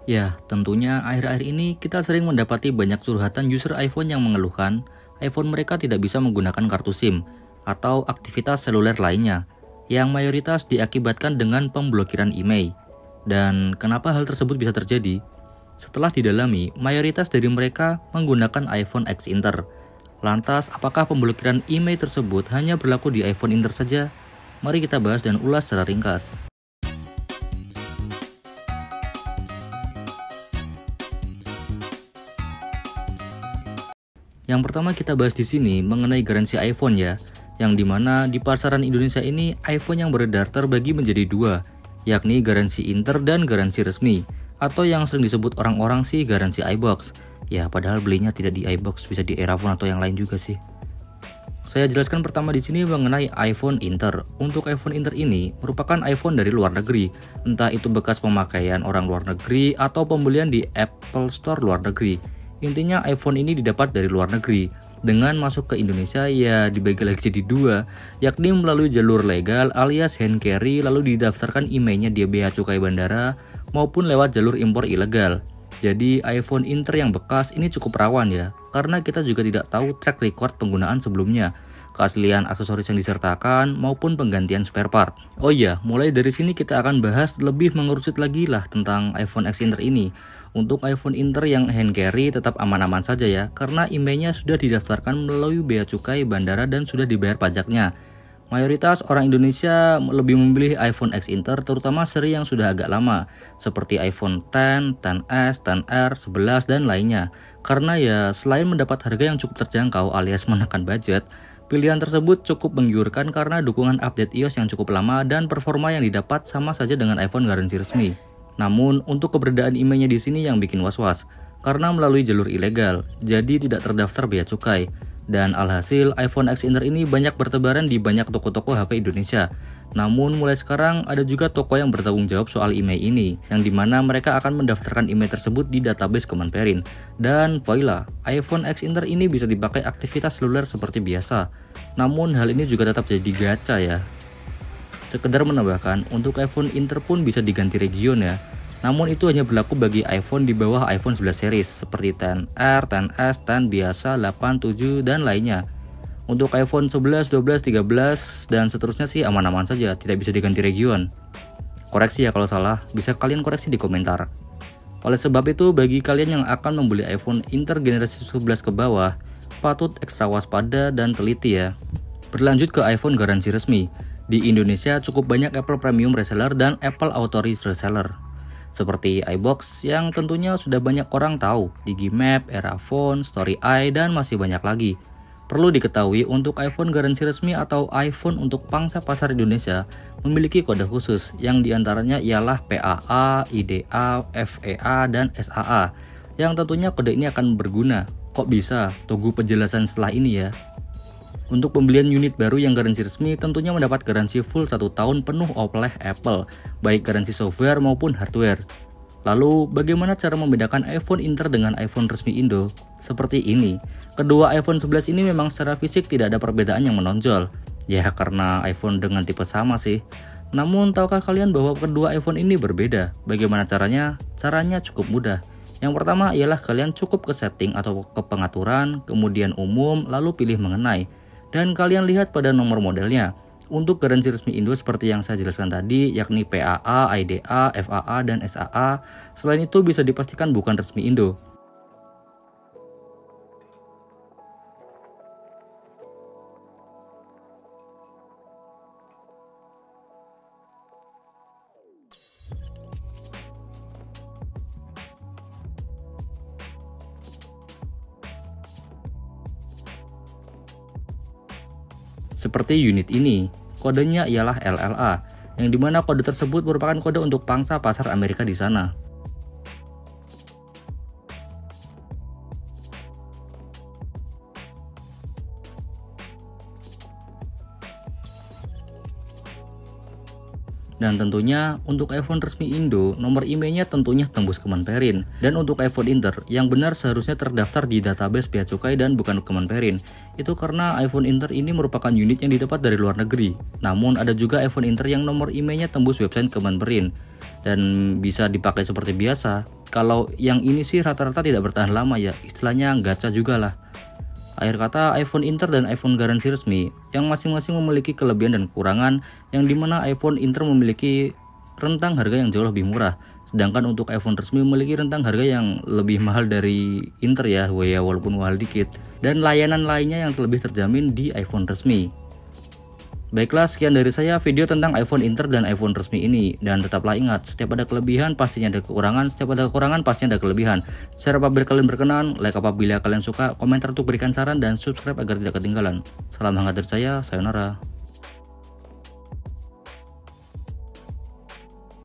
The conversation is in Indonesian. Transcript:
Ya, tentunya akhir-akhir ini kita sering mendapati banyak curhatan user iPhone yang mengeluhkan iPhone mereka tidak bisa menggunakan kartu SIM atau aktivitas seluler lainnya, yang mayoritas diakibatkan dengan pemblokiran IMEI. Dan kenapa hal tersebut bisa terjadi? Setelah didalami, mayoritas dari mereka menggunakan iPhone X Inter. Lantas, apakah pemblokiran IMEI tersebut hanya berlaku di iPhone Inter saja? Mari kita bahas dan ulas secara ringkas. Yang pertama kita bahas di sini mengenai garansi iPhone ya, yang dimana di pasaran Indonesia ini iPhone yang beredar terbagi menjadi dua, yakni garansi inter dan garansi resmi, atau yang sering disebut orang-orang sih garansi iBox. Ya padahal belinya tidak di iBox, bisa di Erafone atau yang lain juga sih. Saya jelaskan pertama di sini mengenai iPhone Inter. Untuk iPhone Inter ini merupakan iPhone dari luar negeri, entah itu bekas pemakaian orang luar negeri atau pembelian di Apple Store luar negeri. Intinya iPhone ini didapat dari luar negeri. Dengan masuk ke Indonesia ya dibagi lagi jadi dua, yakni melalui jalur legal alias hand carry lalu didaftarkan IMEI-nya di Bea Cukai Bandara maupun lewat jalur impor ilegal. Jadi iPhone Inter yang bekas ini cukup rawan ya, karena kita juga tidak tahu track record penggunaan sebelumnya, keaslian aksesoris yang disertakan maupun penggantian spare part. Oh iya, mulai dari sini kita akan bahas lebih mengerucut lagi lah tentang iPhone X Inter ini. Untuk iPhone Inter yang hand carry tetap aman-aman saja ya, karena IMEI-nya sudah didaftarkan melalui Bea Cukai Bandara dan sudah dibayar pajaknya. Mayoritas orang Indonesia lebih memilih iPhone X Inter terutama seri yang sudah agak lama, seperti iPhone X, XS, XR, 11 dan lainnya. Karena ya selain mendapat harga yang cukup terjangkau alias menekan budget, pilihan tersebut cukup menggiurkan karena dukungan update iOS yang cukup lama dan performa yang didapat sama saja dengan iPhone garansi resmi. Namun untuk keberadaan IMEI-nya di sini yang bikin was-was, karena melalui jalur ilegal, jadi tidak terdaftar bea cukai. Dan alhasil iPhone X Inter ini banyak bertebaran di banyak toko-toko HP Indonesia. Namun mulai sekarang ada juga toko yang bertanggung jawab soal IMEI ini, yang dimana mereka akan mendaftarkan IMEI tersebut di database Kemenperin. Dan voila, iPhone X Inter ini bisa dipakai aktivitas seluler seperti biasa. Namun hal ini juga tetap jadi gacha ya. Sekedar menambahkan, untuk iPhone Inter pun bisa diganti region ya. Namun itu hanya berlaku bagi iPhone di bawah iPhone 11 series seperti XR, XS, X biasa, 8, 7 dan lainnya. Untuk iPhone 11, 12, 13 dan seterusnya sih aman-aman saja, tidak bisa diganti region. Koreksi ya kalau salah, bisa kalian koreksi di komentar. Oleh sebab itu bagi kalian yang akan membeli iPhone Inter generasi 11 ke bawah, patut ekstra waspada dan teliti ya. Berlanjut ke iPhone garansi resmi. Di Indonesia cukup banyak Apple Premium Reseller dan Apple Authorized Reseller, seperti iBox yang tentunya sudah banyak orang tahu, Digimap, Erafone, Story-Eye, dan masih banyak lagi. Perlu diketahui untuk iPhone garansi resmi atau iPhone untuk pangsa pasar Indonesia memiliki kode khusus yang diantaranya ialah PAA, IDA, FEA, dan SAA, yang tentunya kode ini akan berguna. Kok bisa? Tunggu penjelasan setelah ini ya. Untuk pembelian unit baru yang garansi resmi tentunya mendapat garansi full 1 tahun penuh oleh Apple, baik garansi software maupun hardware. Lalu bagaimana cara membedakan iPhone Inter dengan iPhone resmi Indo? Seperti ini, kedua iPhone 11 ini memang secara fisik tidak ada perbedaan yang menonjol. Ya karena iPhone dengan tipe sama sih. Namun tahukah kalian bahwa kedua iPhone ini berbeda? Bagaimana caranya? Caranya cukup mudah. Yang pertama ialah kalian cukup ke setting atau ke pengaturan, kemudian umum, lalu pilih mengenai. Dan kalian lihat pada nomor modelnya. Untuk garansi resmi Indo seperti yang saya jelaskan tadi, yakni PAA, IDA, FAA, dan SAA. Selain itu bisa dipastikan bukan resmi Indo. Seperti unit ini, kodenya ialah LLA, yang dimana kode tersebut merupakan kode untuk pangsa pasar Amerika di sana. Dan tentunya untuk iPhone resmi Indo, nomor IMEI-nya tentunya tembus Kemenperin. Dan untuk iPhone Inter, yang benar seharusnya terdaftar di database Bea Cukai dan bukan Kemenperin. Itu karena iPhone Inter ini merupakan unit yang didapat dari luar negeri. Namun ada juga iPhone Inter yang nomor IMEI-nya tembus website Kemenperin dan bisa dipakai seperti biasa. Kalau yang ini sih rata-rata tidak bertahan lama ya, istilahnya gacha juga lah. Akhir kata, iPhone Inter dan iPhone garansi resmi yang masing-masing memiliki kelebihan dan kekurangan, yang dimana iPhone Inter memiliki rentang harga yang jauh lebih murah, sedangkan untuk iPhone resmi memiliki rentang harga yang lebih mahal dari Inter ya, walaupun mahal dikit, dan layanan lainnya yang lebih terjamin di iPhone resmi. Baiklah, sekian dari saya video tentang iPhone Inter dan iPhone resmi ini. Dan tetaplah ingat, setiap ada kelebihan pastinya ada kekurangan, setiap ada kekurangan pastinya ada kelebihan. Share apabila kalian berkenan, like apabila kalian suka, komentar untuk berikan saran, dan subscribe agar tidak ketinggalan. Salam hangat dari saya, sayonara.